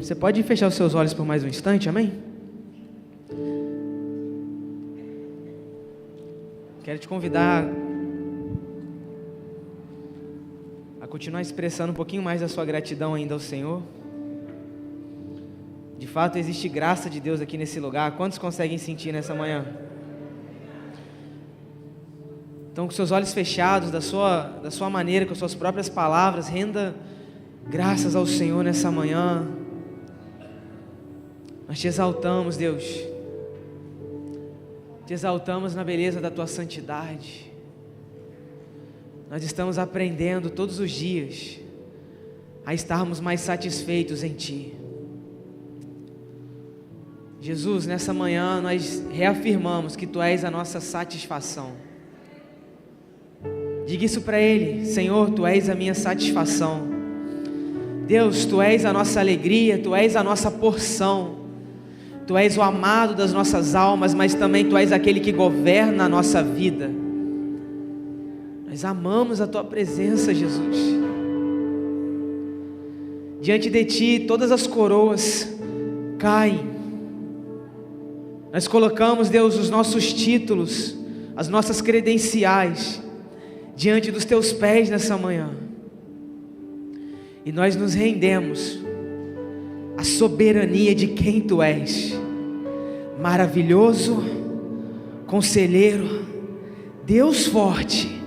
Você pode fechar os seus olhos por mais um instante, amém? Quero te convidar a continuar expressando um pouquinho mais da sua gratidão ainda ao Senhor. De fato, existe graça de Deus aqui nesse lugar. Quantos conseguem sentir nessa manhã? Então, com seus olhos fechados, da sua maneira, com suas próprias palavras, renda graças ao Senhor nessa manhã. Nós te exaltamos, Deus. Te exaltamos na beleza da tua santidade. Nós estamos aprendendo todos os dias a estarmos mais satisfeitos em ti. Jesus, nessa manhã nós reafirmamos que tu és a nossa satisfação. Diga isso para Ele: Senhor, tu és a minha satisfação. Deus, tu és a nossa alegria, tu és a nossa porção. Tu és o amado das nossas almas, mas também tu és aquele que governa a nossa vida. Nós amamos a tua presença, Jesus. Diante de ti todas as coroas caem. Nós colocamos, Deus, os nossos títulos, as nossas credenciais diante dos teus pés nessa manhã, e nós nos rendemos à soberania de quem tu és: maravilhoso, conselheiro, Deus forte.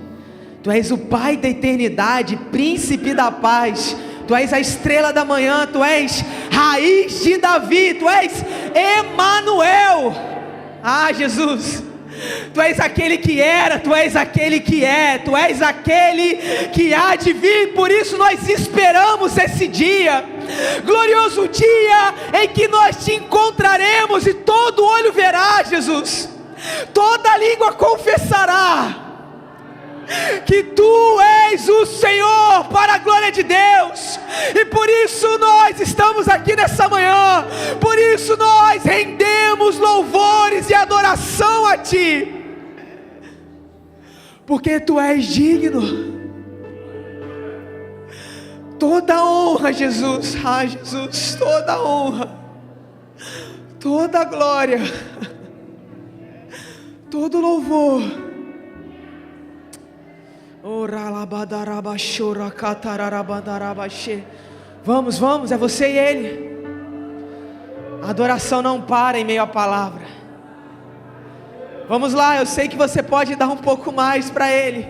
Tu és o Pai da eternidade, príncipe da paz. Tu és a estrela da manhã, tu és raiz de Davi, tu és Emanuel. Ah, Jesus, tu és aquele que era, tu és aquele que é, tu és aquele que há de vir. Por isso nós esperamos esse dia, glorioso dia em que nós te encontraremos e todo olho verá, Jesus, toda língua confessará que tu és o Senhor, para a glória de Deus. E por isso nós estamos aqui nessa manhã, por isso nós rendemos louvores e adoração a ti, porque tu és digno. Toda honra, Jesus, ah, Jesus, toda honra, toda glória, todo louvor. Vamos, vamos, é você e Ele. A adoração não para em meio à palavra. Vamos lá, eu sei que você pode dar um pouco mais para Ele.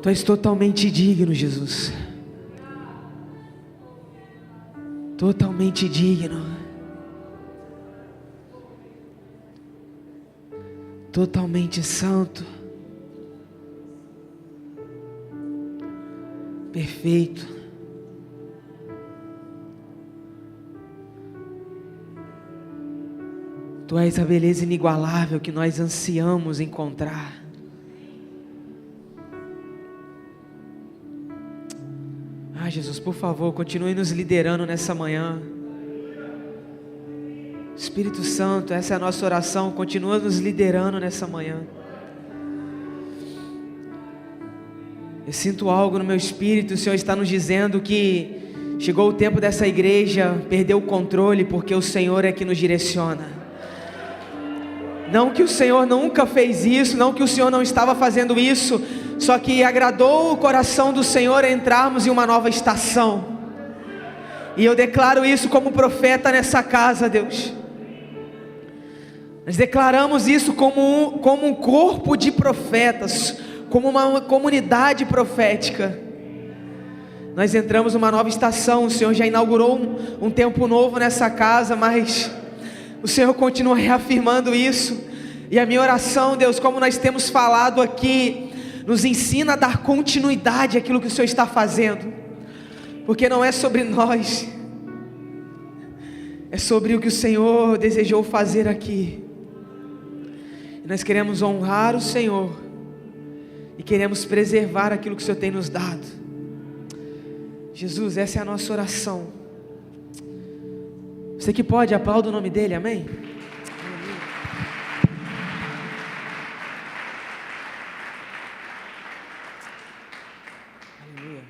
Tu és totalmente digno, Jesus. Totalmente digno. Totalmente santo. Perfeito. Tu és a beleza inigualável que nós ansiamos encontrar. Ah, Jesus, por favor, continue nos liderando nessa manhã. Espírito Santo, essa é a nossa oração, continua nos liderando nessa manhã. Eu sinto algo no meu espírito, o Senhor está nos dizendo que chegou o tempo dessa igreja perder o controle, porque o Senhor é que nos direciona. Não que o Senhor nunca fez isso, não que o Senhor não estava fazendo isso, só que agradou o coração do Senhor entrarmos em uma nova estação. E eu declaro isso como profeta nessa casa, Deus. Nós declaramos isso como um corpo de profetas, como uma comunidade profética. Nós entramos numa nova estação, o Senhor já inaugurou um tempo novo nessa casa, mas o Senhor continua reafirmando isso. E a minha oração, Deus, como nós temos falado aqui, nos ensina a dar continuidade àquilo que o Senhor está fazendo, porque não é sobre nós, é sobre o que o Senhor desejou fazer aqui. E nós queremos honrar o Senhor e queremos preservar aquilo que o Senhor tem nos dado. Jesus, essa é a nossa oração. Você que pode, aplauda o nome dele, amém? Aleluia.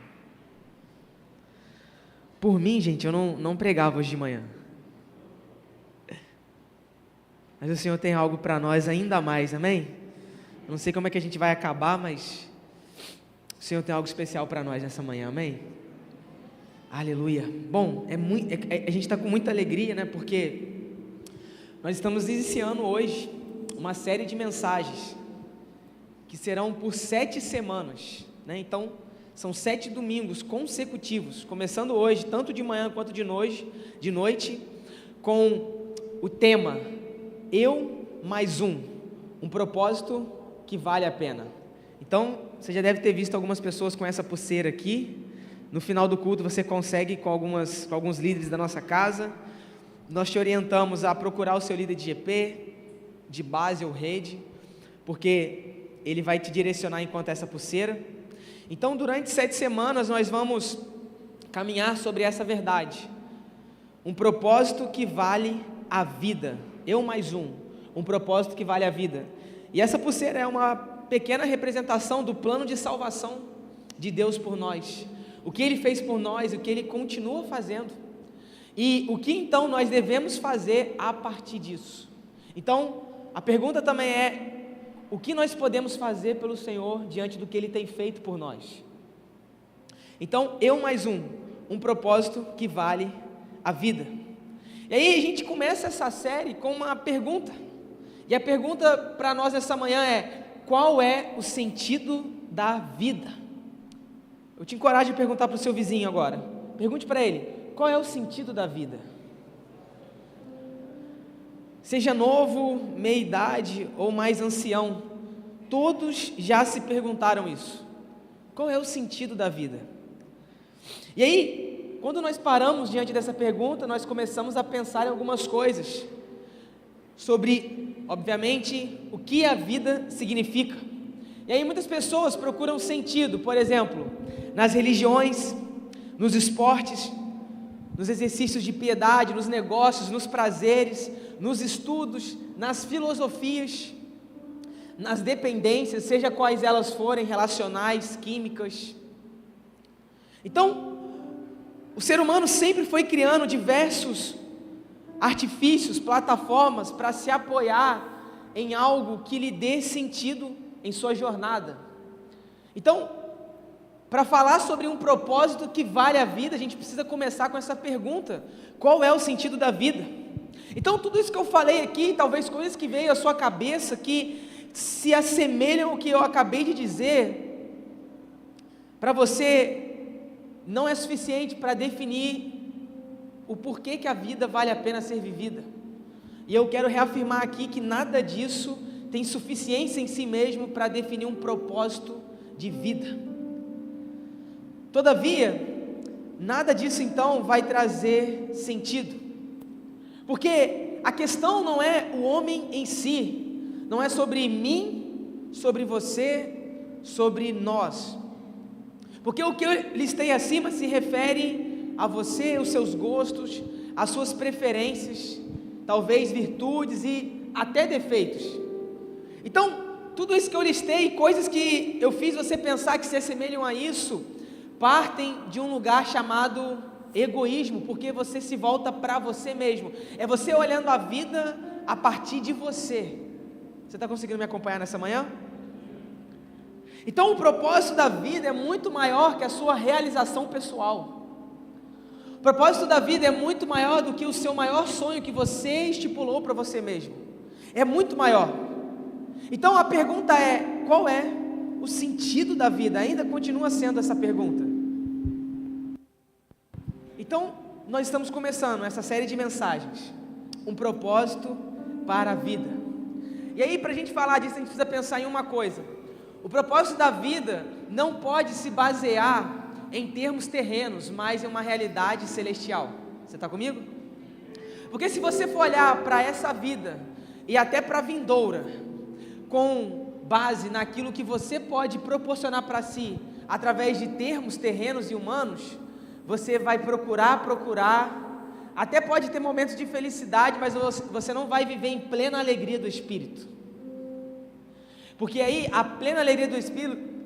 Por mim, gente, eu não pregava hoje de manhã. Mas o Senhor tem algo para nós ainda mais, amém? Eu não sei como é que a gente vai acabar, mas o Senhor tem algo especial para nós nessa manhã, amém? Aleluia. Bom, a gente está com muita alegria, né? Porque nós estamos iniciando hoje uma série de mensagens que serão por 7 semanas, né? Então, são 7 domingos consecutivos, começando hoje, tanto de manhã quanto de noite, com o tema Eu Mais um propósito que vale a pena. Então, você já deve ter visto algumas pessoas com essa pulseira aqui. No final do culto você consegue com alguns líderes da nossa casa. Nós te orientamos a procurar o seu líder de GP, de base ou rede, porque ele vai te direcionar enquanto essa pulseira. Então, durante 7 semanas nós vamos caminhar sobre essa verdade. Um propósito que vale a vida. Eu mais um propósito que vale a vida. E essa pulseira é uma pequena representação do plano de salvação de Deus por nós. O que Ele fez por nós, o que Ele continua fazendo, e o que então nós devemos fazer a partir disso. Então, a pergunta também é, o que nós podemos fazer pelo Senhor, diante do que Ele tem feito por nós? Então, eu mais um propósito que vale a vida. E aí a gente começa essa série com uma pergunta, e a pergunta para nós nessa manhã é, qual é o sentido da vida? Eu te encorajo a perguntar para o seu vizinho agora. Pergunte para ele, qual é o sentido da vida? Seja novo, meia idade ou mais ancião, todos já se perguntaram isso. Qual é o sentido da vida? E aí, quando nós paramos diante dessa pergunta, nós começamos a pensar em algumas coisas. Sobre, obviamente, o que a vida significa. E aí muitas pessoas procuram sentido, por exemplo, nas religiões, nos esportes, nos exercícios de piedade, nos negócios, nos prazeres, nos estudos, nas filosofias, nas dependências, seja quais elas forem, relacionais, químicas. Então, o ser humano sempre foi criando diversos artifícios, plataformas para se apoiar em algo que lhe dê sentido em sua jornada. Então, para falar sobre um propósito que vale a vida, a gente precisa começar com essa pergunta: qual é o sentido da vida? Então, tudo isso que eu falei aqui, talvez coisas que veio à sua cabeça, que se assemelham ao que eu acabei de dizer, para você não é suficiente para definir o porquê que a vida vale a pena ser vivida. E eu quero reafirmar aqui que nada disso tem suficiência em si mesmo para definir um propósito de vida. Todavia, nada disso então vai trazer sentido, porque a questão não é o homem em si, não é sobre mim, sobre você, sobre nós, porque o que eu listei acima se refere a você, os seus gostos, as suas preferências, talvez virtudes e até defeitos. Então, tudo isso que eu listei, coisas que eu fiz você pensar que se assemelham a isso, partem de um lugar chamado egoísmo, porque você se volta para você mesmo, é você olhando a vida a partir de você. Você está conseguindo me acompanhar nessa manhã? Então o propósito da vida é muito maior que a sua realização pessoal. O propósito da vida é muito maior do que o seu maior sonho que você estipulou para você mesmo, é muito maior. Então a pergunta é, qual é o sentido da vida? Ainda continua sendo essa pergunta. Então, nós estamos começando essa série de mensagens, um propósito para a vida. E aí, para a gente falar disso, a gente precisa pensar em uma coisa: o propósito da vida não pode se basear em termos terrenos, mas em uma realidade celestial. Você está comigo? Porque se você for olhar para essa vida, e até para a vindoura, com base naquilo que você pode proporcionar para si, através de termos terrenos e humanos, você vai procurar, até pode ter momentos de felicidade, mas você não vai viver em plena alegria do Espírito, porque aí a plena alegria do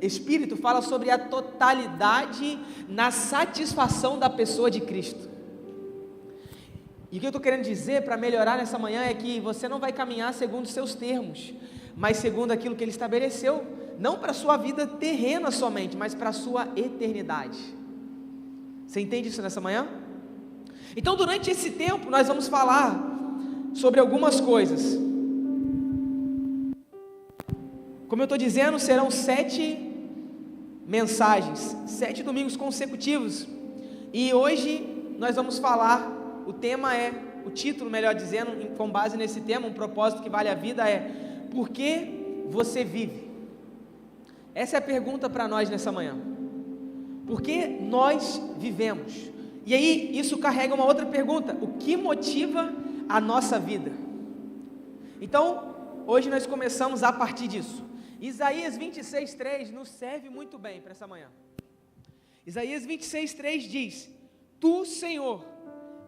Espírito fala sobre a totalidade na satisfação da pessoa de Cristo. E o que eu estou querendo dizer para melhorar nessa manhã é que você não vai caminhar segundo os seus termos, mas segundo aquilo que Ele estabeleceu, não para a sua vida terrena somente, mas para a sua eternidade. Você entende isso nessa manhã? Então, durante esse tempo, nós vamos falar sobre algumas coisas. Como eu estou dizendo, serão 7 mensagens, 7 domingos consecutivos. E hoje nós vamos falar, o título, melhor dizendo, com base nesse tema, um propósito que vale a vida é: por que você vive? Essa é a pergunta para nós nessa manhã. Por que nós vivemos? E aí isso carrega uma outra pergunta: o que motiva a nossa vida? Então, hoje nós começamos a partir disso. Isaías 26:3 nos serve muito bem para essa manhã. Isaías 26:3 diz: Tu, Senhor,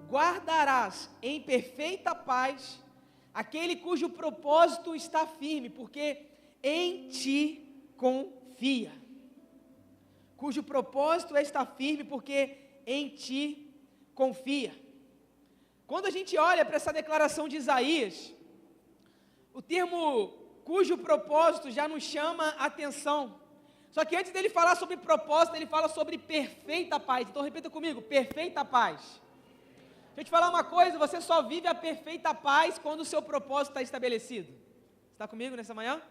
guardarás em perfeita paz aquele cujo propósito está firme, porque em Ti confia. Cujo propósito está firme, porque em Ti confia. Quando a gente olha para essa declaração de Isaías, o termo cujo propósito já nos chama a atenção. Só que antes dele falar sobre propósito, ele fala sobre perfeita paz. Então repita comigo: perfeita paz. Deixa eu te falar uma coisa: você só vive a perfeita paz quando o seu propósito está estabelecido. Está comigo nessa manhã?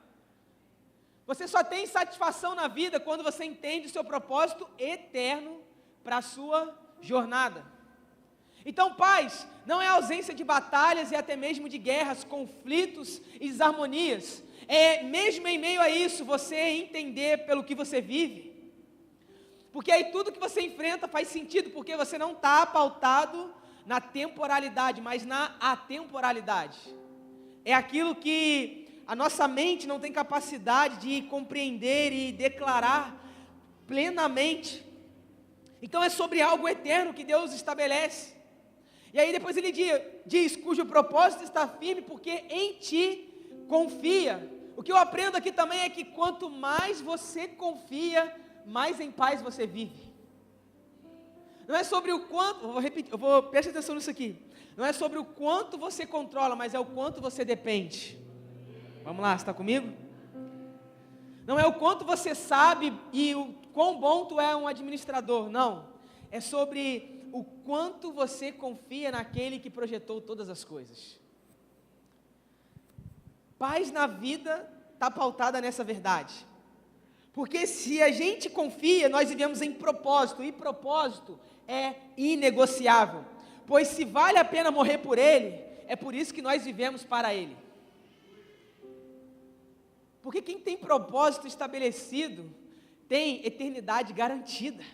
Você só tem satisfação na vida quando você entende o seu propósito eterno para a sua jornada. Então, paz não é ausência de batalhas e até mesmo de guerras, conflitos e desarmonias. É mesmo em meio a isso você entender pelo que você vive. Porque aí tudo que você enfrenta faz sentido, porque você não está pautado na temporalidade, mas na atemporalidade. É aquilo que a nossa mente não tem capacidade de compreender e declarar plenamente. Então é sobre algo eterno que Deus estabelece. E aí depois ele diz, cujo propósito está firme, porque em Ti confia. O que eu aprendo aqui também é que quanto mais você confia, mais em paz você vive. Não é sobre o quanto, preste atenção nisso aqui. Não é sobre o quanto você controla, mas é o quanto você depende. Vamos lá, você está comigo? Não é o quanto você sabe e o quão bom tu é um administrador, não. É sobre o quanto você confia naquele que projetou todas as coisas. Paz na vida está pautada nessa verdade. Porque se a gente confia, nós vivemos em propósito, e propósito é inegociável. Pois se vale a pena morrer por Ele, é por isso que nós vivemos para Ele. Porque quem tem propósito estabelecido, tem eternidade garantida.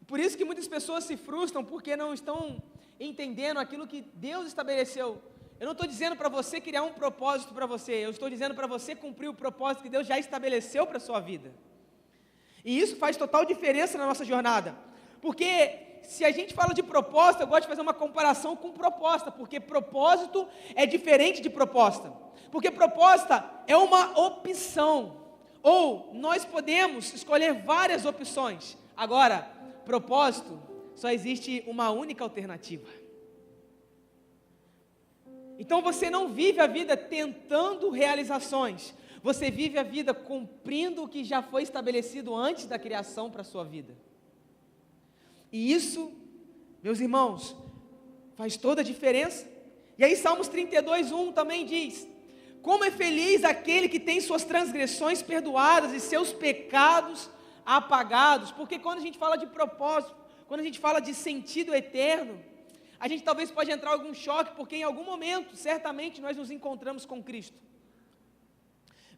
Por isso que muitas pessoas se frustram, porque não estão entendendo aquilo que Deus estabeleceu. Eu não estou dizendo para você criar um propósito para você, eu estou dizendo para você cumprir o propósito que Deus já estabeleceu para a sua vida. E isso faz total diferença na nossa jornada, porque se a gente fala de propósito, eu gosto de fazer uma comparação com proposta, porque propósito é diferente de proposta, porque proposta é uma opção, ou nós podemos escolher várias opções. Agora, propósito, só existe uma única alternativa. Então você não vive a vida tentando realizações, você vive a vida cumprindo o que já foi estabelecido antes da criação para a sua vida. E isso, meus irmãos, faz toda a diferença. E aí Salmos 32:1 também diz: como é feliz aquele que tem suas transgressões perdoadas e seus pecados apagados. Porque quando a gente fala de propósito, quando a gente fala de sentido eterno, a gente talvez pode entrar em algum choque, porque em algum momento, certamente, nós nos encontramos com Cristo.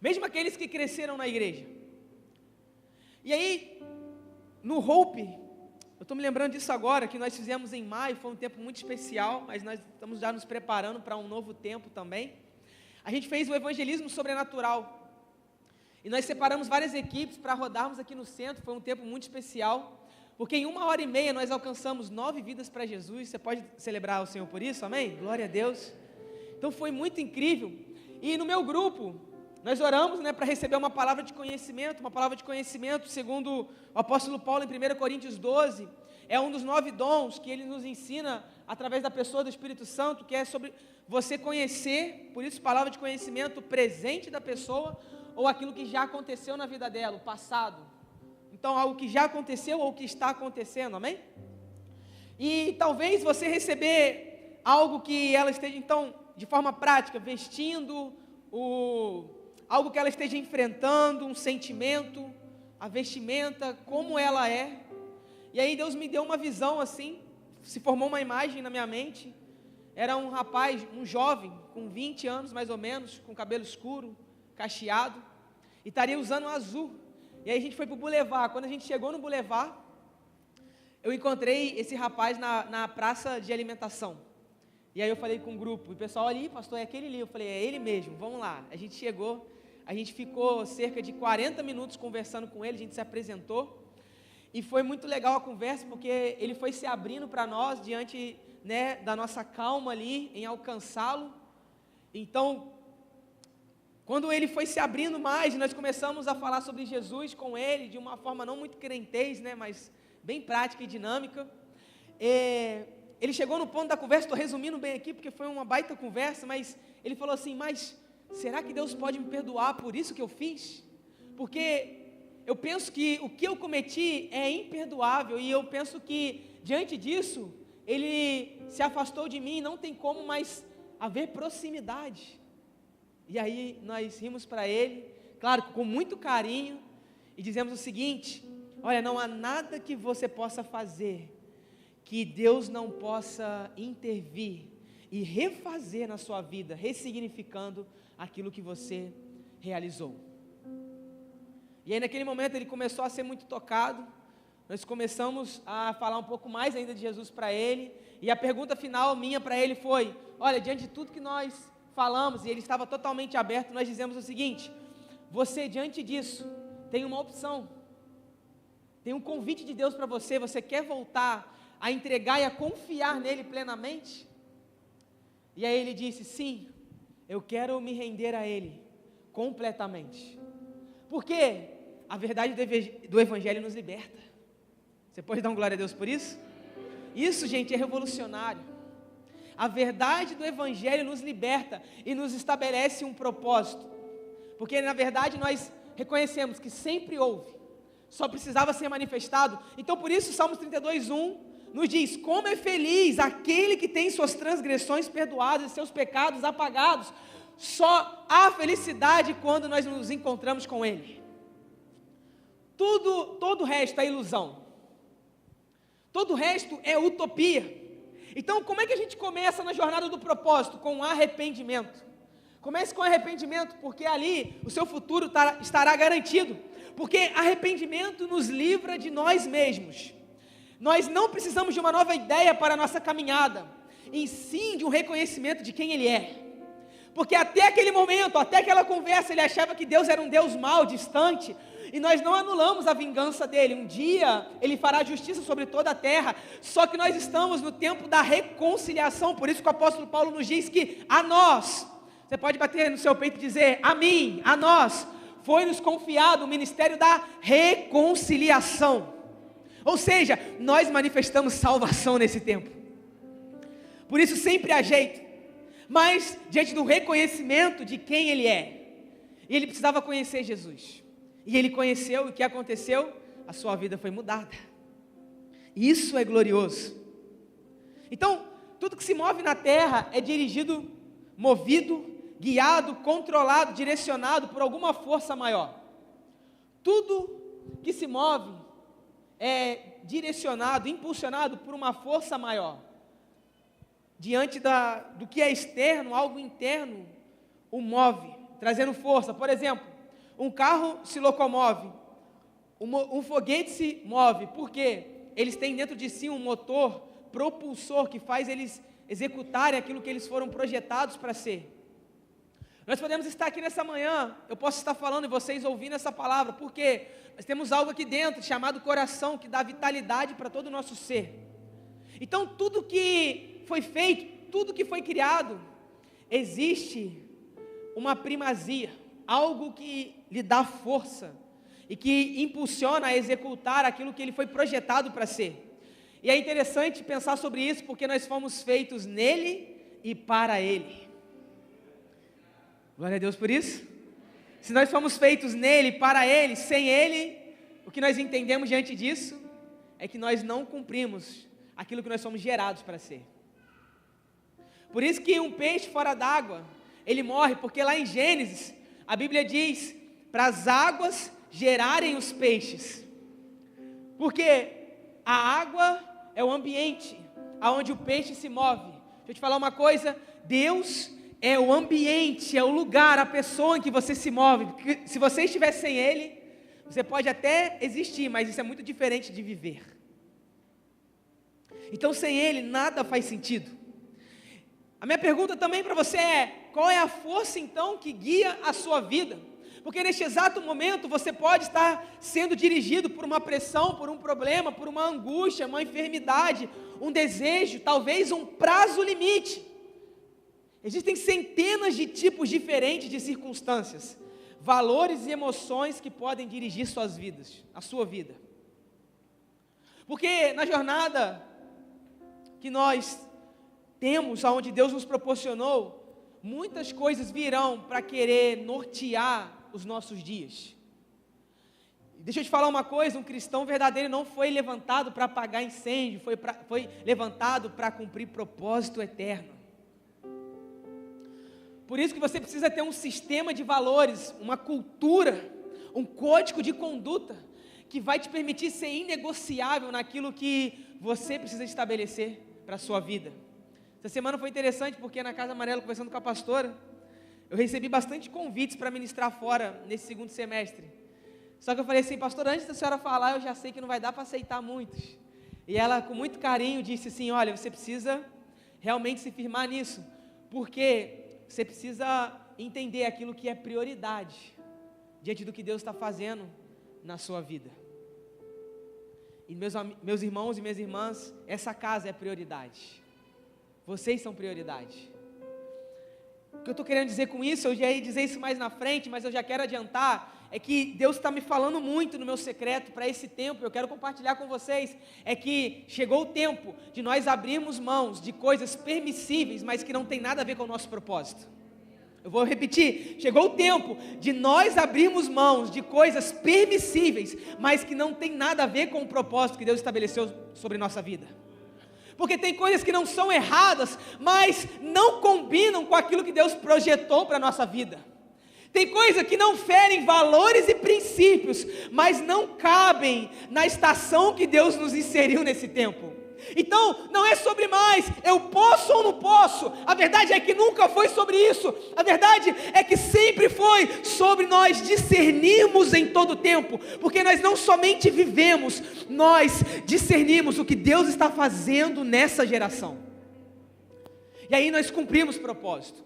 Mesmo aqueles que cresceram na igreja. E aí, no Hope, eu estou me lembrando disso agora, que nós fizemos em maio, foi um tempo muito especial, mas nós estamos já nos preparando para um novo tempo também. A gente fez o evangelismo sobrenatural. E nós separamos várias equipes para rodarmos aqui no centro, foi um tempo muito especial. Porque em 1h30 nós alcançamos 9 vidas para Jesus. Você pode celebrar o Senhor por isso, amém? Glória a Deus. Então foi muito incrível. E no meu grupo, nós oramos, para receber uma palavra de conhecimento, segundo o apóstolo Paulo em 1 Coríntios 12, é um dos 9 dons que ele nos ensina através da pessoa do Espírito Santo, que é sobre você conhecer, por isso palavra de conhecimento, o presente da pessoa, ou aquilo que já aconteceu na vida dela, o passado. Então, algo que já aconteceu ou que está acontecendo, amém? E talvez você receber algo que ela esteja, então, de forma prática, vestindo, algo que ela esteja enfrentando, um sentimento, a vestimenta, como ela é. E aí Deus me deu uma visão assim, se formou uma imagem na minha mente. Era um rapaz, um jovem, com 20 anos mais ou menos, com cabelo escuro, cacheado, e estaria usando azul. E aí a gente foi para o Boulevard. Quando a gente chegou no Boulevard, eu encontrei esse rapaz na praça de alimentação. E aí eu falei com o grupo, e o pessoal ali, pastor, é aquele ali. Eu falei, é ele mesmo, vamos lá. A gente chegou, a gente ficou cerca de 40 minutos conversando com ele, a gente se apresentou. E foi muito legal a conversa, porque ele foi se abrindo para nós, diante da nossa calma ali, em alcançá-lo. Então, quando ele foi se abrindo mais, nós começamos a falar sobre Jesus com ele, de uma forma não muito crentez, mas bem prática e dinâmica. Ele chegou no ponto da conversa, estou resumindo bem aqui, porque foi uma baita conversa, mas ele falou assim, mas será que Deus pode me perdoar por isso que eu fiz? Porque eu penso que o que eu cometi é imperdoável, e eu penso que, diante disso, ele se afastou de mim, não tem como mais haver proximidade. E aí nós rimos para ele, claro, com muito carinho, e dizemos o seguinte: olha, não há nada que você possa fazer que Deus não possa intervir e refazer na sua vida, ressignificando aquilo que você realizou. E aí naquele momento ele começou a ser muito tocado, nós começamos a falar um pouco mais ainda de Jesus para ele, e a pergunta final minha para ele foi: olha, diante de tudo que nós falamos, e ele estava totalmente aberto, nós dizemos o seguinte: você diante disso tem uma opção, tem um convite de Deus para você, você quer voltar a entregar e a confiar nele plenamente? E aí ele disse, sim, eu quero me render a ele completamente, porque a verdade do Evangelho nos liberta. Você pode dar um glória a Deus por isso? Isso, gente, é revolucionário. A verdade do Evangelho nos liberta e nos estabelece um propósito, porque na verdade nós reconhecemos que sempre houve, só precisava ser manifestado. Então por isso Salmos 32:1 nos diz: como é feliz aquele que tem suas transgressões perdoadas e seus pecados apagados, só há felicidade quando nós nos encontramos com Ele. Todo o resto é ilusão. Todo o resto é utopia. Então, como é que a gente começa na jornada do propósito? Com arrependimento. Comece com arrependimento, porque ali o seu futuro estará garantido. Porque arrependimento nos livra de nós mesmos. Nós não precisamos de uma nova ideia para a nossa caminhada, e sim de um reconhecimento de quem Ele é. Porque até aquele momento, até aquela conversa, ele achava que Deus era um Deus mau, distante, e nós não anulamos a vingança dele. Um dia Ele fará justiça sobre toda a terra, só que nós estamos no tempo da reconciliação. Por isso que o apóstolo Paulo nos diz que a nós, você pode bater no seu peito e dizer, a mim, a nós, foi-nos confiado o ministério da reconciliação. Ou seja, nós manifestamos salvação nesse tempo. Por isso sempre há jeito, mas diante do reconhecimento de quem Ele é, ele precisava conhecer Jesus. E ele conheceu, e o que aconteceu? A sua vida foi mudada. Isso é glorioso. Então, tudo que se move na terra é dirigido, movido, guiado, controlado, direcionado por alguma força maior. Tudo que se move é direcionado, impulsionado por uma força maior. Diante do que é externo, algo interno o move, trazendo força. Por exemplo, um carro se locomove, um foguete se move, porque eles têm dentro de si um motor propulsor que faz eles executarem aquilo que eles foram projetados para ser. Nós podemos estar aqui nessa manhã, eu posso estar falando e vocês ouvindo essa palavra, porque nós temos algo aqui dentro chamado coração, que dá vitalidade para todo o nosso ser. Então tudo que foi feito, tudo que foi criado, existe uma primazia, algo que lhe dá força e que impulsiona a executar aquilo que ele foi projetado para ser. E é interessante pensar sobre isso, porque nós fomos feitos nele e para ele. Glória a Deus por isso. Se nós fomos feitos nele, para ele, sem ele, o que nós entendemos diante disso é que nós não cumprimos aquilo que nós somos gerados para ser. Por isso que um peixe fora d'água, ele morre, porque lá em Gênesis, a Bíblia diz para as águas gerarem os peixes. Porque a água é o ambiente aonde o peixe se move. Deixa eu te falar uma coisa, Deus é o ambiente, é o lugar, a pessoa em que você se move. Porque se você estiver sem Ele, você pode até existir, mas isso é muito diferente de viver. Então sem Ele nada faz sentido. A minha pergunta também para você é, qual é a força então que guia a sua vida? Porque neste exato momento você pode estar sendo dirigido por uma pressão, por um problema, por uma angústia, uma enfermidade, um desejo, talvez um prazo limite. Existem centenas de tipos diferentes de circunstâncias, valores e emoções que podem dirigir suas vidas, a sua vida. Porque na jornada que nós temos, aonde Deus nos proporcionou, muitas coisas virão para querer nortear os nossos dias. Deixa eu te falar uma coisa, um cristão verdadeiro não foi levantado para apagar incêndio, foi levantado para cumprir propósito eterno. Por isso que você precisa ter um sistema de valores, uma cultura, um código de conduta, que vai te permitir ser inegociável naquilo que você precisa estabelecer para a sua vida. Essa semana foi interessante, porque na Casa Amarela, conversando com a pastora, eu recebi bastante convites para ministrar fora nesse segundo semestre. Só que eu falei assim, pastora, antes da senhora falar, eu já sei que não vai dar para aceitar muitos. E ela, com muito carinho, disse assim, olha, você precisa realmente se firmar nisso, porque você precisa entender aquilo que é prioridade diante do que Deus está fazendo na sua vida. E meus irmãos e minhas irmãs, essa casa é prioridade. Vocês são prioridade. O que eu estou querendo dizer com isso, eu já ia dizer isso mais na frente, mas eu já quero adiantar, é que Deus está me falando muito no meu secreto para esse tempo, eu quero compartilhar com vocês, é que chegou o tempo de nós abrirmos mãos de coisas permissíveis, mas que não tem nada a ver com o nosso propósito. Eu vou repetir, chegou o tempo de nós abrirmos mãos de coisas permissíveis, mas que não tem nada a ver com o propósito que Deus estabeleceu sobre nossa vida. Porque tem coisas que não são erradas, mas não combinam com aquilo que Deus projetou para a nossa vida. Tem coisas que não ferem valores e princípios, mas não cabem na estação que Deus nos inseriu nesse tempo. Então, não é sobre mais, eu posso ou não posso. A verdade é que nunca foi sobre isso. A verdade é que sempre foi sobre nós discernirmos em todo tempo. Porque nós não somente vivemos, nós discernimos o que Deus está fazendo nessa geração. E aí nós cumprimos propósito.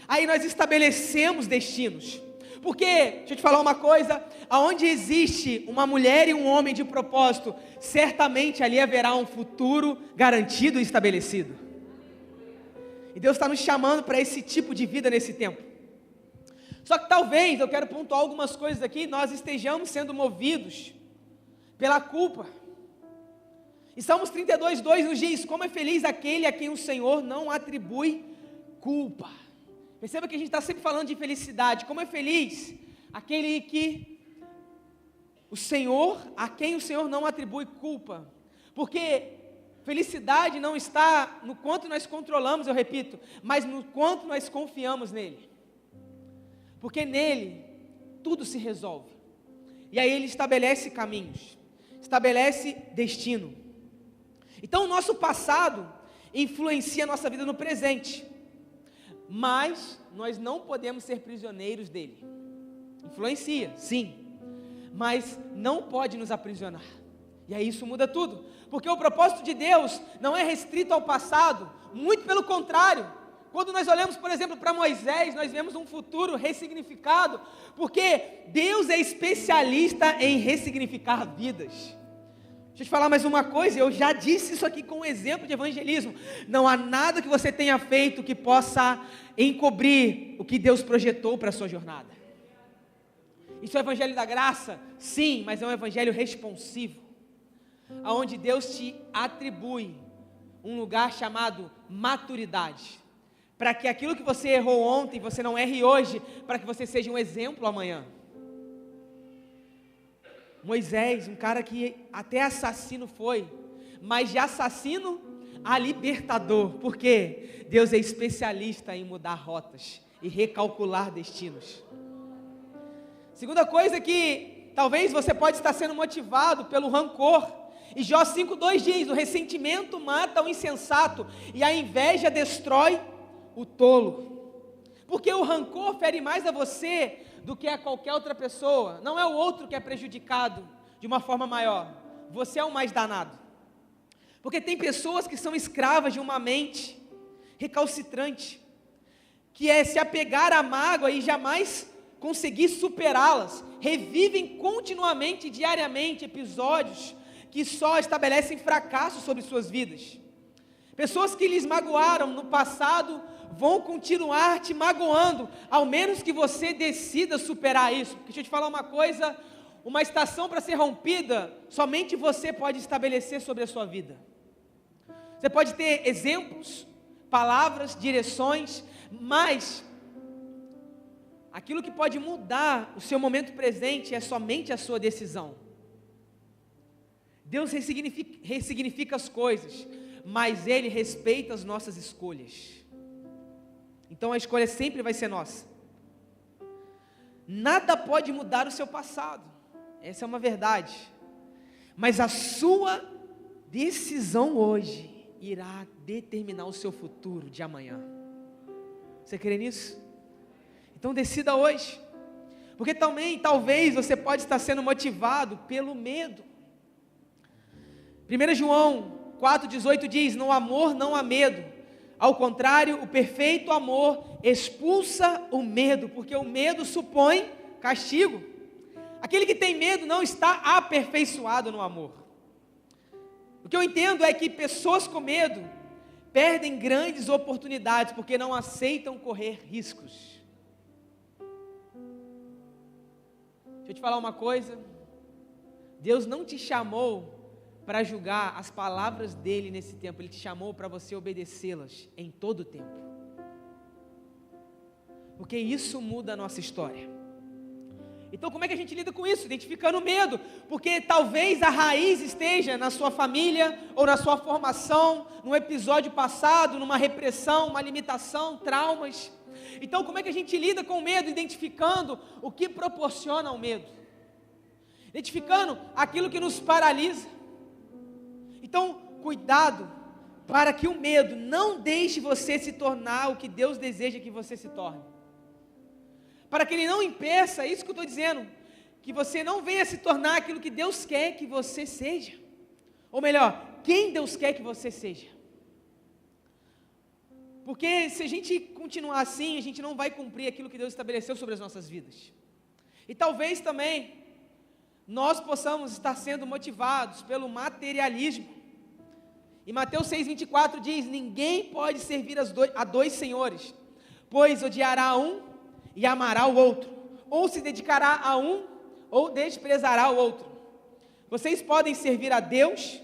Aí nós estabelecemos destinos. Porque, deixa eu te falar uma coisa, aonde existe uma mulher e um homem de propósito, certamente ali haverá um futuro garantido e estabelecido. E Deus está nos chamando para esse tipo de vida nesse tempo. Só que talvez, eu quero pontuar algumas coisas aqui, nós estejamos sendo movidos pela culpa. E Salmos 32:2 nos diz: como é feliz aquele a quem o Senhor não atribui culpa. Perceba que a gente está sempre falando de felicidade. Como é feliz aquele que a quem o Senhor não atribui culpa. Porque felicidade não está no quanto nós controlamos, eu repito, mas no quanto nós confiamos nele. Porque nele tudo se resolve. E aí ele estabelece caminhos, estabelece destino. Então o nosso passado influencia a nossa vida no presente. Mas nós não podemos ser prisioneiros dele. Influencia, sim, mas não pode nos aprisionar. E aí isso muda tudo, porque o propósito de Deus não é restrito ao passado, muito pelo contrário. Quando nós olhamos, por exemplo, para Moisés, nós vemos um futuro ressignificado, porque Deus é especialista em ressignificar vidas. Deixa eu te falar mais uma coisa, eu já disse isso aqui com um exemplo de evangelismo. Não há nada que você tenha feito que possa encobrir o que Deus projetou para a sua jornada. Isso é o evangelho da graça? Sim, mas é um evangelho responsivo, onde Deus te atribui um lugar chamado maturidade, para que aquilo que você errou ontem, você não erre hoje, para que você seja um exemplo amanhã. Moisés, um cara que até assassino foi, mas de assassino a libertador, porque Deus é especialista em mudar rotas e recalcular destinos. Segunda coisa que talvez você pode estar sendo motivado pelo rancor, e Jó 5:2 diz: o ressentimento mata o insensato e a inveja destrói o tolo. Porque o rancor fere mais a você do que a qualquer outra pessoa. Não é o outro que é prejudicado de uma forma maior, você é o mais danado. Porque tem pessoas que são escravas de uma mente recalcitrante, que é se apegar à mágoa e jamais conseguir superá-las. Revivem continuamente, diariamente, episódios que só estabelecem fracasso sobre suas vidas. Pessoas que lhes magoaram no passado vão continuar te magoando, ao menos que você decida superar isso. Porque deixa eu te falar uma coisa, uma estação para ser rompida, somente você pode estabelecer sobre a sua vida. Você pode ter exemplos, palavras, direções, mas aquilo que pode mudar o seu momento presente é somente a sua decisão. Deus ressignifica as coisas, mas Ele respeita as nossas escolhas. Então a escolha sempre vai ser nossa. Nada pode mudar o seu passado, essa é uma verdade, mas a sua decisão hoje irá determinar o seu futuro de amanhã. Você crê nisso? Então decida hoje, porque também talvez você pode estar sendo motivado pelo medo. 1 João 4,18 diz: no amor não há medo, ao contrário, o perfeito amor expulsa o medo, porque o medo supõe castigo. Aquele que tem medo não está aperfeiçoado no amor. O que eu entendo é que pessoas com medo perdem grandes oportunidades, porque não aceitam correr riscos. Deixa eu te falar uma coisa, Deus não te chamou para julgar as palavras dele nesse tempo, Ele te chamou para você obedecê-las em todo o tempo, porque isso muda a nossa história. Então como é que a gente lida com isso? Identificando o medo, porque talvez a raiz esteja na sua família, ou na sua formação, num episódio passado, numa repressão, uma limitação, traumas. Então como é que a gente lida com o medo? Identificando o que proporciona o medo, identificando aquilo que nos paralisa. Então cuidado, para que o medo não deixe você se tornar o que Deus deseja que você se torne. Para que ele não impeça, isso que eu estou dizendo, que você não venha se tornar aquilo que Deus quer que você seja. Ou melhor, quem Deus quer que você seja. Porque se a gente continuar assim, a gente não vai cumprir aquilo que Deus estabeleceu sobre as nossas vidas. E talvez também nós possamos estar sendo motivados pelo materialismo. E Mateus 6,24 diz: ninguém pode servir a dois senhores, pois odiará um e amará o outro, ou se dedicará a um, ou desprezará o outro. Vocês podem servir a Deus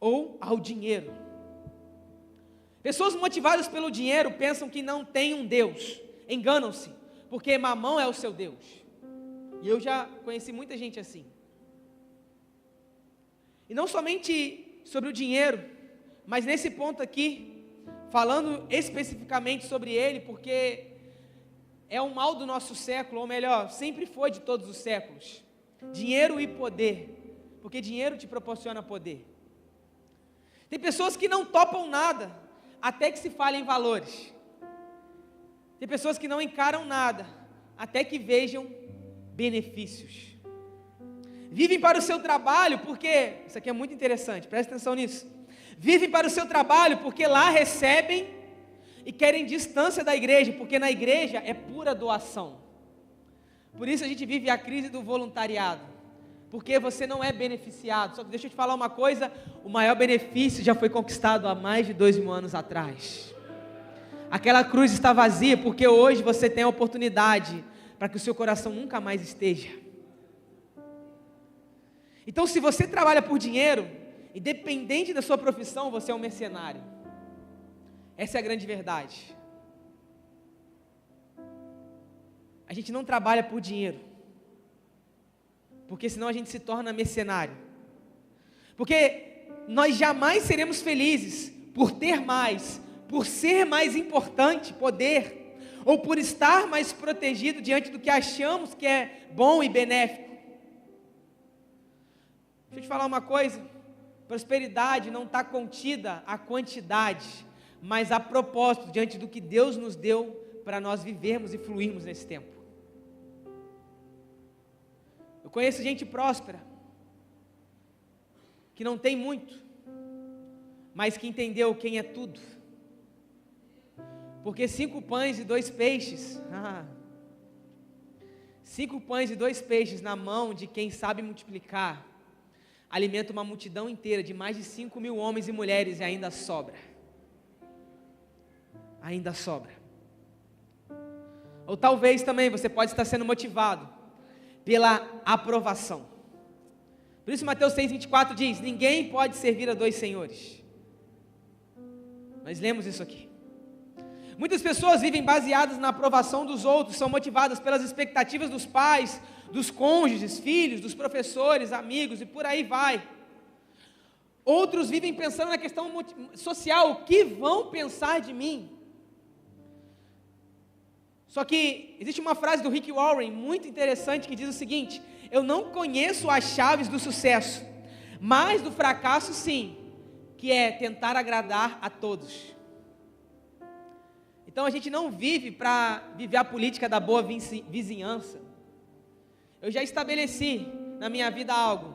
ou ao dinheiro. Pessoas motivadas pelo dinheiro pensam que não tem um Deus, enganam-se, porque Mamão é o seu Deus. E eu já conheci muita gente assim. E não somente sobre o dinheiro, mas nesse ponto aqui, falando especificamente sobre ele, porque é um mal do nosso século, ou melhor, sempre foi de todos os séculos. Dinheiro e poder, porque dinheiro te proporciona poder. Tem pessoas que não topam nada, até que se fale em valores. Tem pessoas que não encaram nada, até que vejam benefícios. Vivem para o seu trabalho, porque, isso aqui é muito interessante, presta atenção nisso. Vivem para o seu trabalho, porque lá recebem e querem distância da igreja, porque na igreja é pura doação. Por isso a gente vive a crise do voluntariado, porque você não é beneficiado. Só que deixa eu te falar uma coisa, o maior benefício já foi conquistado há mais de 2000 anos atrás. Aquela cruz está vazia, porque hoje você tem a oportunidade para que o seu coração nunca mais esteja. Então se você trabalha por dinheiro, independente da sua profissão, você é um mercenário. Essa é a grande verdade. A gente não trabalha por dinheiro, porque senão a gente se torna mercenário. Porque nós jamais seremos felizes por ter mais, por ser mais importante, poder, ou por estar mais protegido diante do que achamos que é bom e benéfico. Deixa eu te falar uma coisa, prosperidade não está contida a quantidade, mas a propósito diante do que Deus nos deu para nós vivermos e fluirmos nesse tempo. Eu conheço gente próspera, que não tem muito, mas que entendeu quem é tudo. Porque 5 pães e 2 peixes, 5 pães e 2 peixes na mão de quem sabe multiplicar, alimenta uma multidão inteira de mais de 5.000 homens e mulheres e ainda sobra. Ainda sobra. Ou talvez também você pode estar sendo motivado pela aprovação. Por isso Mateus 6,24 diz: ninguém pode servir a 2 senhores. Nós lemos isso aqui. Muitas pessoas vivem baseadas na aprovação dos outros, são motivadas pelas expectativas dos pais, dos cônjuges, filhos, dos professores, amigos e por aí vai. Outros vivem pensando na questão social, o que vão pensar de mim? Só que existe uma frase do Rick Warren muito interessante que diz o seguinte: eu não conheço as chaves do sucesso, mas do fracasso sim, que é tentar agradar a todos. Então a gente não vive para viver a política da boa vizinhança. Eu já estabeleci na minha vida algo.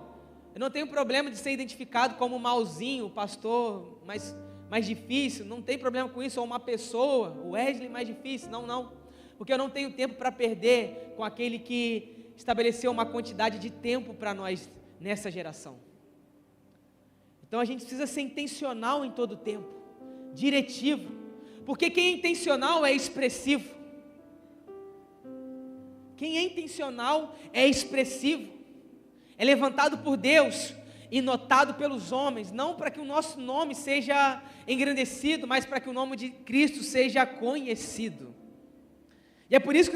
Eu não tenho problema de ser identificado como malzinho, o pastor mais difícil, não tem problema com isso, ou uma pessoa, o Wesley mais difícil, não. Porque eu não tenho tempo para perder com aquele que estabeleceu uma quantidade de tempo para nós nessa geração. Então a gente precisa ser intencional em todo o tempo, diretivo. Porque quem é intencional é expressivo. Quem é intencional é expressivo. É levantado por Deus e notado pelos homens, não para que o nosso nome seja engrandecido, mas para que o nome de Cristo seja conhecido. E é por isso que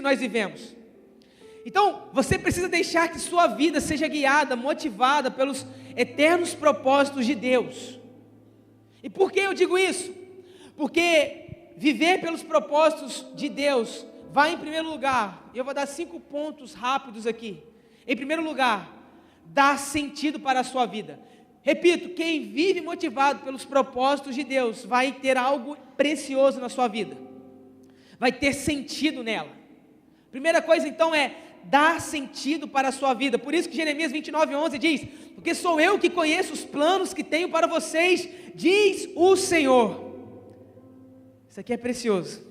nós vivemos. Então, você precisa deixar que sua vida seja guiada, motivada pelos eternos propósitos de Deus. E por que eu digo isso? Porque viver pelos propósitos de Deus vai, em primeiro lugar, eu vou dar 5 pontos rápidos aqui. Em primeiro lugar, dar sentido para a sua vida. Repito, quem vive motivado pelos propósitos de Deus vai ter algo precioso na sua vida, vai ter sentido nela. Primeira coisa então é dar sentido para a sua vida. Por isso que Jeremias 29:11 diz: porque sou eu que conheço os planos que tenho para vocês, diz o Senhor. Isso aqui é precioso.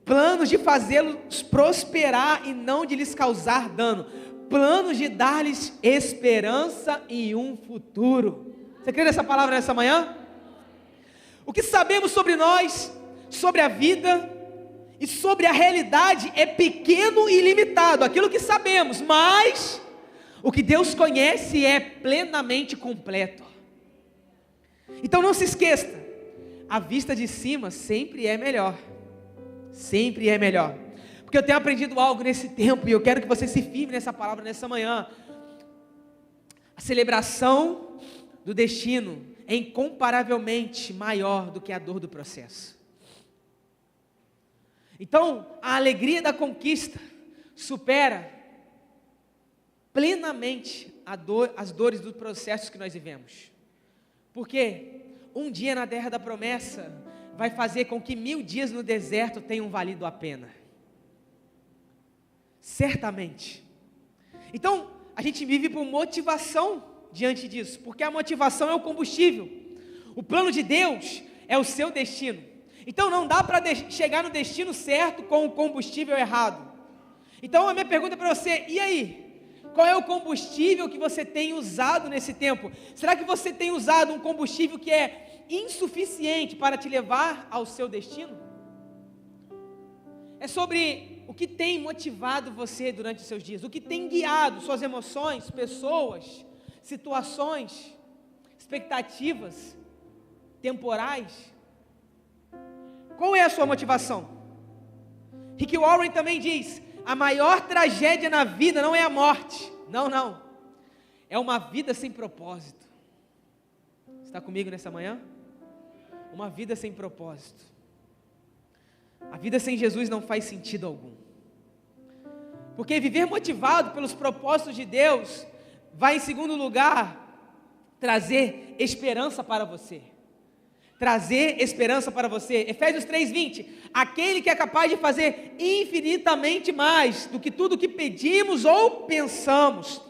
Planos de fazê-los prosperar e não de lhes causar dano, planos de dar-lhes esperança e um futuro. Você crê nessa palavra nessa manhã? O que sabemos sobre nós, sobre a vida e sobre a realidade é pequeno e limitado, aquilo que sabemos, mas o que Deus conhece é plenamente completo. Então não se esqueça, a vista de cima sempre é melhor, sempre é melhor, porque eu tenho aprendido algo nesse tempo e eu quero que você se firme nessa palavra nessa manhã. A celebração do destino é incomparavelmente maior do que a dor do processo. Então, a alegria da conquista supera plenamente as dores dos processos que nós vivemos. Porque um dia na terra da promessa vai fazer com que 1000 dias no deserto tenham valido a pena. Certamente. Então, a gente vive por motivação diante disso, porque a motivação é o combustível. O plano de Deus é o seu destino. Então não dá para chegar no destino certo com o combustível errado. Então a minha pergunta para você: e aí? Qual é o combustível que você tem usado nesse tempo? Será que você tem usado um combustível que é insuficiente para te levar ao seu destino? É sobre o que tem motivado você durante os seus dias, o que tem guiado suas emoções, pessoas, situações, expectativas temporais. Qual é a sua motivação? Rick Warren também diz: a maior tragédia na vida não é a morte, não, é uma vida sem propósito. Você está comigo nessa manhã? Uma vida sem propósito. A vida sem Jesus não faz sentido algum, porque viver motivado pelos propósitos de Deus vai, em segundo lugar, trazer esperança para você. Trazer esperança para você. Efésios 3:20, aquele que é capaz de fazer infinitamente mais do que tudo que pedimos ou pensamos,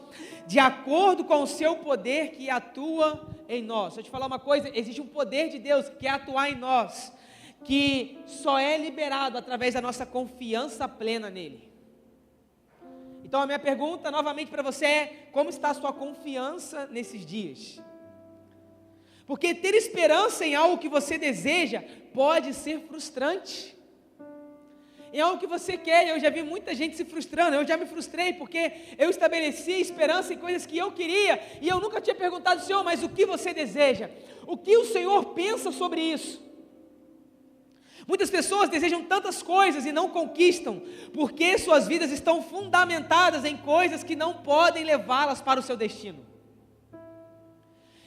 de acordo com o seu poder que atua em nós. Deixa eu te falar uma coisa: existe um poder de Deus que quer atuar em nós, que só é liberado através da nossa confiança plena nele. Então a minha pergunta novamente para você é: como está a sua confiança nesses dias? Porque ter esperança em algo que você deseja pode ser frustrante. Em algo que você quer. Eu já vi muita gente se frustrando. Eu já me frustrei porque eu estabeleci esperança em coisas que eu queria e eu nunca tinha perguntado: Senhor, mas o que você deseja? O que o Senhor pensa sobre isso? Muitas pessoas desejam tantas coisas e não conquistam, porque suas vidas estão fundamentadas em coisas que não podem levá-las para o seu destino.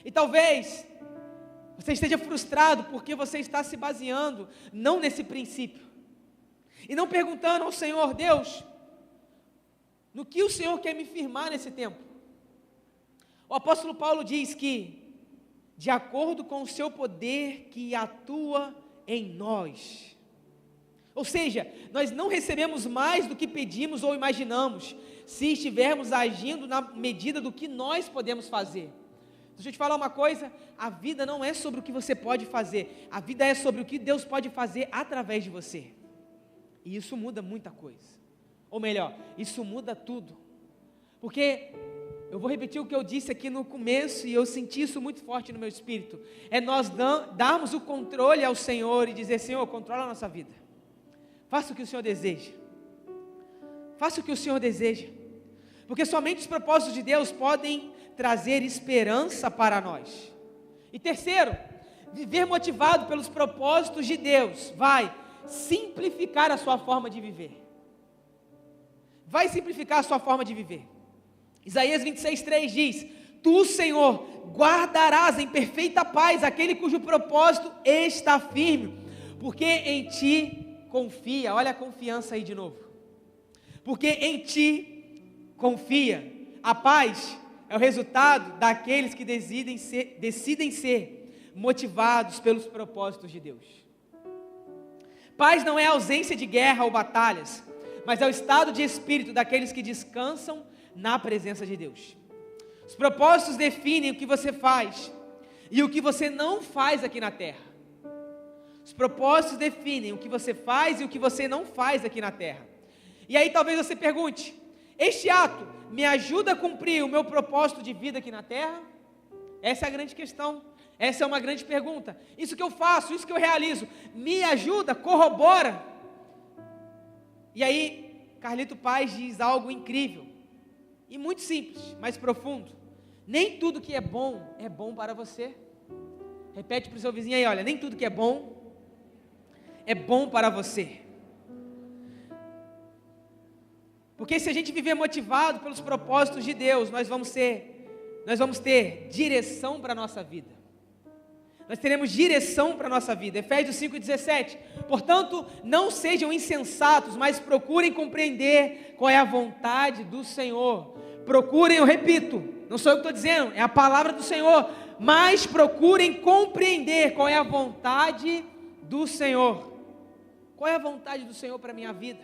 E talvez você esteja frustrado porque você está se baseando não nesse princípio, e não perguntando ao Senhor: Deus, no que o Senhor quer me firmar nesse tempo? O apóstolo Paulo diz que, de acordo com o seu poder que atua em nós. Ou seja, nós não recebemos mais do que pedimos ou imaginamos, se estivermos agindo na medida do que nós podemos fazer. Deixa eu te falar uma coisa: a vida não é sobre o que você pode fazer, a vida é sobre o que Deus pode fazer através de você. E isso muda muita coisa. Ou melhor, isso muda tudo. Porque eu vou repetir o que eu disse aqui no começo, e eu senti isso muito forte no meu espírito. É nós darmos o controle ao Senhor e dizer: Senhor, controla a nossa vida. Faça o que o Senhor deseja. Faça o que o Senhor deseja. Porque somente os propósitos de Deus podem trazer esperança para nós. E terceiro, viver motivado pelos propósitos de Deus vai simplificar a sua forma de viver. Vai simplificar a sua forma de viver. Isaías 26:3 diz: Tu, Senhor, guardarás em perfeita paz aquele cujo propósito está firme, porque em Ti confia. Olha a confiança aí de novo. Porque em Ti confia. A paz é o resultado daqueles que decidem ser motivados pelos propósitos de Deus. Paz não é a ausência de guerra ou batalhas, mas é o estado de espírito daqueles que descansam na presença de Deus. Os propósitos definem o que você faz e o que você não faz aqui na terra. Os propósitos definem o que você faz e o que você não faz aqui na terra. E aí talvez você pergunte: este ato me ajuda a cumprir o meu propósito de vida aqui na terra? Essa é a grande questão. Essa é uma grande pergunta. Isso que eu faço, isso que eu realizo, me ajuda, corrobora? E aí, Carlito Paz diz algo incrível e muito simples, mas profundo. Nem tudo que é bom para você. Repete para o seu vizinho aí, olha, nem tudo que é bom para você. Porque se a gente viver motivado pelos propósitos de Deus, nós vamos ter direção para a nossa vida. Nós teremos direção para a nossa vida. Efésios 5:17. Portanto, não sejam insensatos, mas procurem compreender qual é a vontade do Senhor. Procurem, eu repito, não sou eu que estou dizendo, é a palavra do Senhor. Mas procurem compreender qual é a vontade do Senhor. Qual é a vontade do Senhor para a minha vida?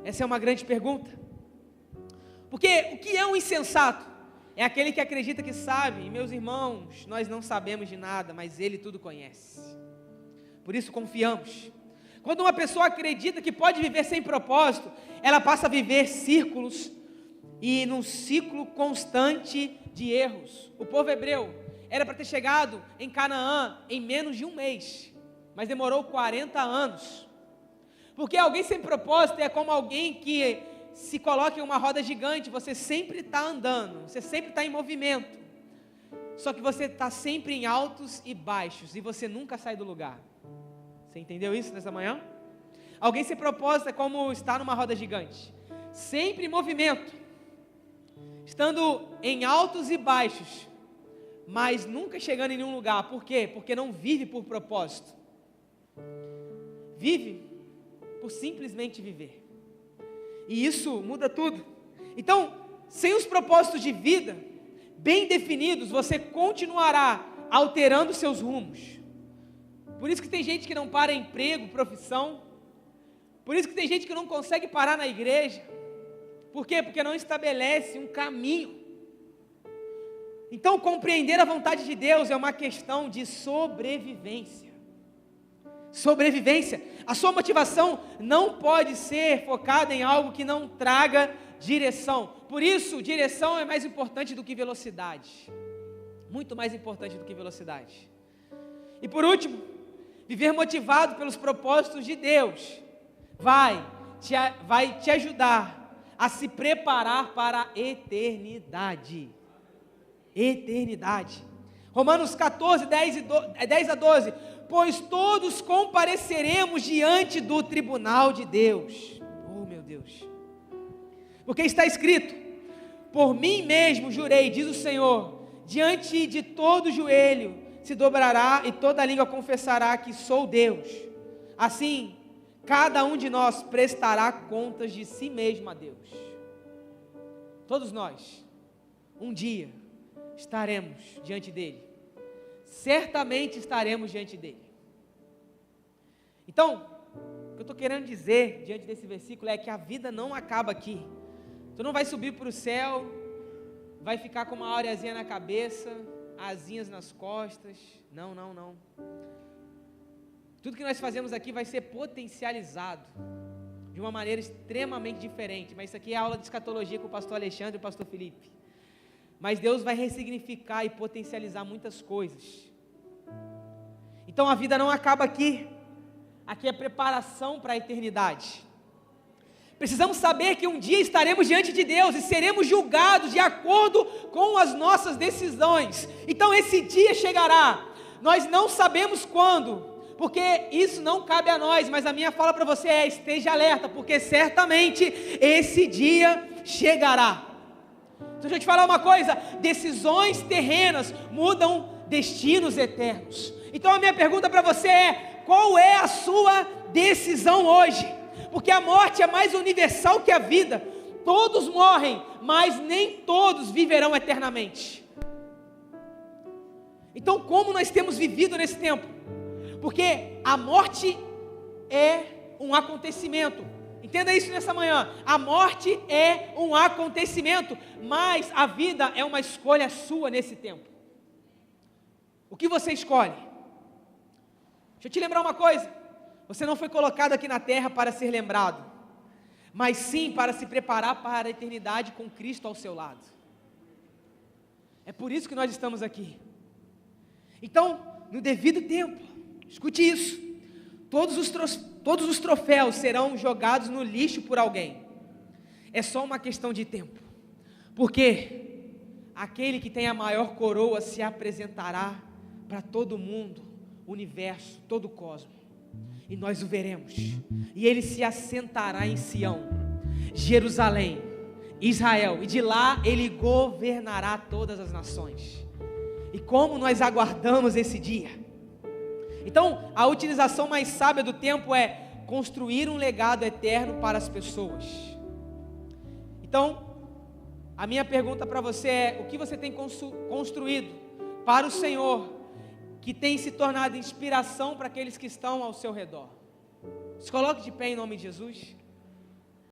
Essa é uma grande pergunta. Porque o que é um insensato? É aquele que acredita que sabe. E meus irmãos, nós não sabemos de nada, mas Ele tudo conhece. Por isso confiamos. Quando uma pessoa acredita que pode viver sem propósito, ela passa a viver círculos e num ciclo constante de erros. O povo hebreu era para ter chegado em Canaã em menos de um mês, mas demorou 40 anos. Porque alguém sem propósito é como alguém que se coloca em uma roda gigante. Você sempre está andando, você sempre está em movimento, só que você está sempre em altos e baixos, e você nunca sai do lugar. Você entendeu isso nessa manhã? Alguém sem propósito é como estar numa roda gigante, sempre em movimento, estando em altos e baixos, mas nunca chegando em nenhum lugar. Por quê? Porque não vive por propósito, vive por simplesmente viver. E isso muda tudo. Então, sem os propósitos de vida bem definidos, você continuará alterando seus rumos. Por isso que tem gente que não para emprego, profissão. Por isso que tem gente que não consegue parar na igreja. Por quê? Porque não estabelece um caminho. Então, compreender a vontade de Deus é uma questão de sobrevivência. Sobrevivência. A sua motivação não pode ser focada em algo que não traga direção. Por isso, direção é mais importante do que velocidade. Muito mais importante do que velocidade. E por último, viver motivado pelos propósitos de Deus vai te ajudar a se preparar para a eternidade. Eternidade. Romanos 14, 10 a 12. Pois todos compareceremos diante do tribunal de Deus. Oh, meu Deus. Porque está escrito: por mim mesmo jurei, diz o Senhor, diante de todo joelho se dobrará e toda língua confessará que sou Deus. Assim, cada um de nós prestará contas de si mesmo a Deus. Todos nós, um dia, estaremos diante dele. Certamente estaremos diante dele. Então, o que eu estou querendo dizer diante desse versículo é que a vida não acaba aqui. Tu não vai subir para o céu, vai ficar com uma aureazinha na cabeça, asinhas nas costas. Não, não, não. Tudo que nós fazemos aqui vai ser potencializado de uma maneira extremamente diferente. Mas isso aqui é aula de escatologia com o pastor Alexandre e o pastor Felipe. Mas Deus vai ressignificar e potencializar muitas coisas. Então a vida não acaba aqui. Aqui é preparação para a eternidade. Precisamos saber que um dia estaremos diante de Deus e seremos julgados de acordo com as nossas decisões. Então esse dia chegará. Nós não sabemos quando, porque isso não cabe a nós, mas a minha fala para você é: esteja alerta, porque certamente esse dia chegará. Então deixa eu te falar uma coisa: decisões terrenas mudam destinos eternos. Então a minha pergunta para você é: qual é a sua decisão hoje? Porque a morte é mais universal que a vida. Todos morrem, mas nem todos viverão eternamente. Então como nós temos vivido nesse tempo? Porque a morte é um acontecimento. Entenda isso nessa manhã. A morte é um acontecimento, mas a vida é uma escolha sua nesse tempo. O que você escolhe? Deixa eu te lembrar uma coisa: você não foi colocado aqui na terra para ser lembrado, mas sim para se preparar para a eternidade com Cristo ao seu lado. É por isso que nós estamos aqui. Então, no devido tempo, escute isso: todos os troféus serão jogados no lixo por alguém. É só uma questão de tempo, porque aquele que tem a maior coroa se apresentará para todo mundo, universo, todo o cosmos, e nós o veremos, e ele se assentará em Sião, Jerusalém, Israel, e de lá ele governará todas as nações. E como nós aguardamos esse dia? Então, a utilização mais sábia do tempo é construir um legado eterno para as pessoas. Então, a minha pergunta para você é: o que você tem construído para o Senhor, que tem se tornado inspiração para aqueles que estão ao seu redor? Se coloque de pé em nome de Jesus.